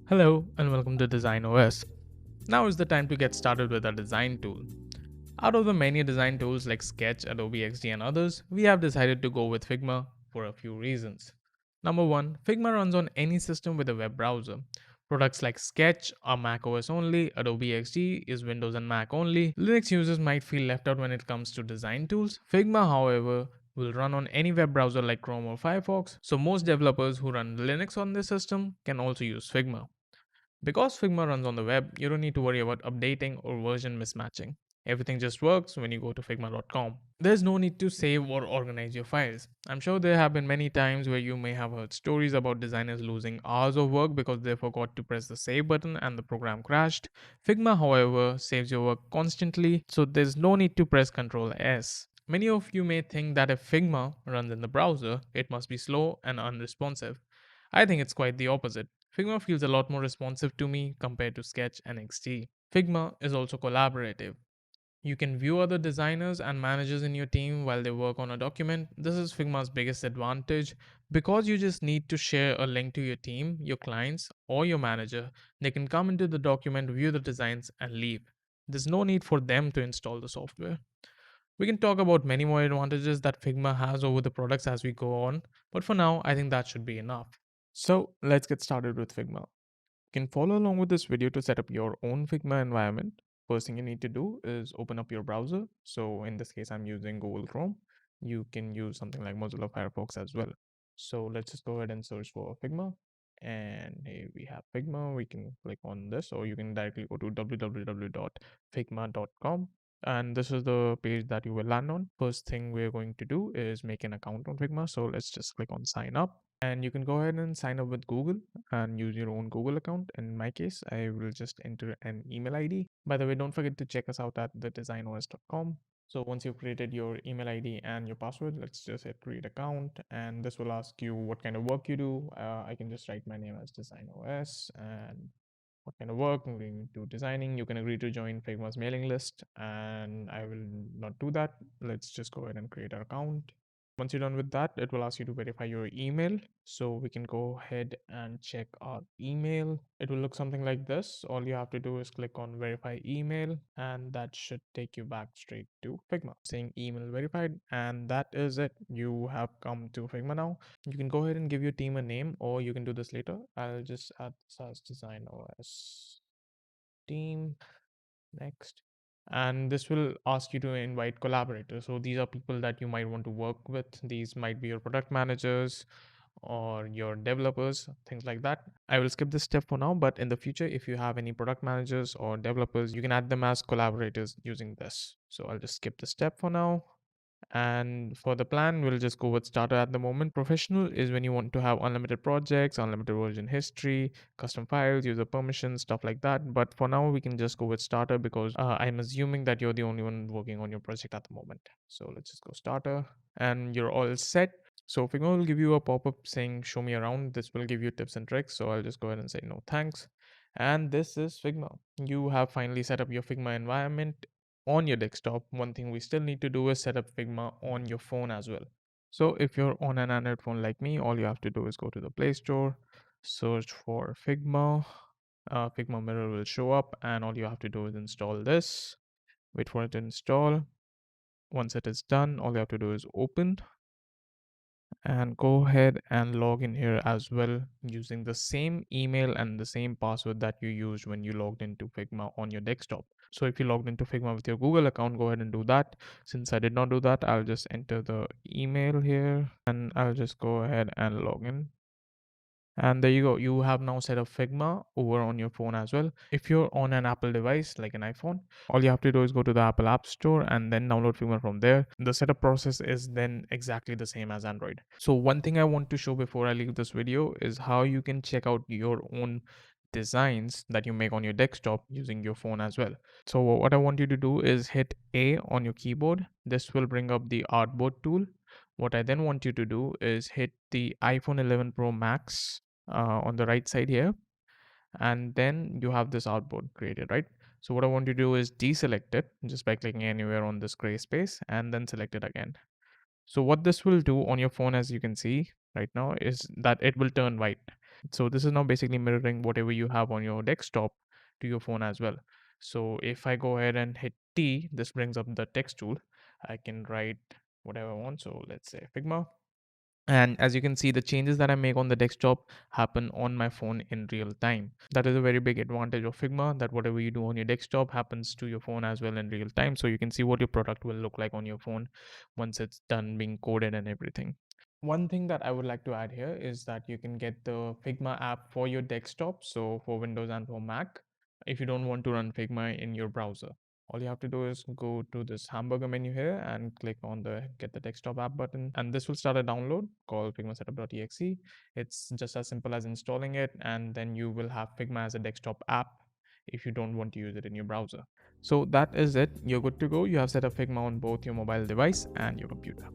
Hello and welcome to DesignOS. Now is the time to get started with our design tool. Out of the many design tools like Sketch, Adobe XD, and others, we have decided to go with Figma for a few reasons. Number one, Figma runs on any system with a web browser. Products like Sketch are Mac OS only, Adobe XD is Windows and Mac only. Linux users might feel left out when it comes to design tools. Figma, however, will run on any web browser like Chrome or Firefox, so most developers who run Linux on this system can also use Figma. Because Figma runs on the web, you don't need to worry about updating or version mismatching. Everything just works when you go to figma.com. There's no need to save or organize your files. I'm sure there have been many times where you may have heard stories about designers losing hours of work because they forgot to press the save button and the program crashed. Figma, however, saves your work constantly, so there's no need to press Ctrl S. Many of you may think that if Figma runs in the browser, it must be slow and unresponsive. I think it's quite the opposite. Figma feels a lot more responsive to me compared to Sketch and XD. Figma is also collaborative. You can view other designers and managers in your team while they work on a document. This is Figma's biggest advantage because you just need to share a link to your team, your clients, or your manager. They can come into the document, view the designs, and leave. There's no need for them to install the software. We can talk about many more advantages that Figma has over the products as we go on, but for now, I think that should be enough. So let's get started with Figma. You can follow along with this video to set up your own Figma environment. First thing you need to do is open up your browser. So in this case, I'm using Google Chrome. You can use something like Mozilla Firefox as well. So let's just go ahead and search for Figma. And here we have Figma. We can click on this, or you can directly go to www.figma.com. And this is the page that you will land on. First thing we're going to do is make an account on Figma. So let's just click on sign up. And you can go ahead and sign up with Google and use your own Google account. In my case, I will just enter an email ID. By the way, don't forget to check us out at thedesignos.com. So once you've created your email ID and your password, let's just hit create account, and this will ask you what kind of work you do. I can just write my name as DesignOS and what kind of work I'm going to designing. You can agree to join Figma's mailing list, and I will not do that. Let's just go ahead and create our account. Once you're done with that, it will ask you to verify your email. So we can go ahead and check our email. It will look something like this. All you have to do is click on verify email, and that should take you back straight to Figma saying email verified. And that is it. You have come to Figma now. You can go ahead and give your team a name, or you can do this later. I'll just add this as Design OS team. Next. And this will ask you to invite collaborators. So these are people that you might want to work with. These might be your product managers or your developers, things like that. I will skip this step for now, but in the future, if you have any product managers or developers, you can add them as collaborators using this. So I'll just skip this step for now. And for the plan, we'll just go with starter at the moment. Professional is when you want to have unlimited projects, unlimited version history, custom files, user permissions, stuff like that. But for now, we can just go with starter because I'm assuming that you're the only one working on your project at the moment. So let's just go starter, and you're all set. So Figma will give you a pop-up saying show me around. This will give you tips and tricks. So I'll just go ahead and say no thanks. And this is Figma. You have finally set up your Figma environment on your desktop. One thing we still need to do is set up Figma on your phone as well. So if you're on an Android phone like me, all you have to do is go to the Play Store, search for Figma. Figma Mirror will show up, and all you have to do is install this. Wait for it to install. Once it is done, all you have to do is open and go ahead and log in here as well using the same email and the same password that you used when you logged into Figma on your desktop. So if you logged into Figma with your Google account, go ahead and do that. Since I did not do that, I'll just enter the email here and I'll just go ahead and log in. And there you go. You have now set up Figma over on your phone as well. If you're on an Apple device like an iPhone, all you have to do is go to the Apple App Store and then download Figma from there. The setup process is then exactly the same as Android. So one thing I want to show before I leave this video is how you can check out your own designs that you make on your desktop using your phone as well. So what I want you to do is hit A on your keyboard. This will bring up the artboard tool. What I then want you to do is hit the iPhone 11 Pro Max on the right side here, and then you have this artboard created, right? So what I want you to do is deselect it just by clicking anywhere on this gray space and then select it again. So what this will do on your phone, as you can see right now, is that it will turn white. So this is now basically mirroring whatever you have on your desktop to your phone as well. So if I go ahead and hit T, this brings up the text tool. I can write whatever I want. So let's say Figma. And as you can see, the changes that I make on the desktop happen on my phone in real time. That is a very big advantage of Figma, that whatever you do on your desktop happens to your phone as well in real time. So you can see what your product will look like on your phone once it's done being coded and everything. One thing that I would like to add here is that you can get the Figma app for your desktop, so for Windows and for Mac, if you don't want to run Figma in your browser. All you have to do is go to this hamburger menu here and click on the get the desktop app button, and this will start a download called Figma setup.exe. It's just as simple as installing it, and then you will have Figma as a desktop app if you don't want to use it in your browser. So that is it. You're good to go. You have set up Figma on both your mobile device and your computer.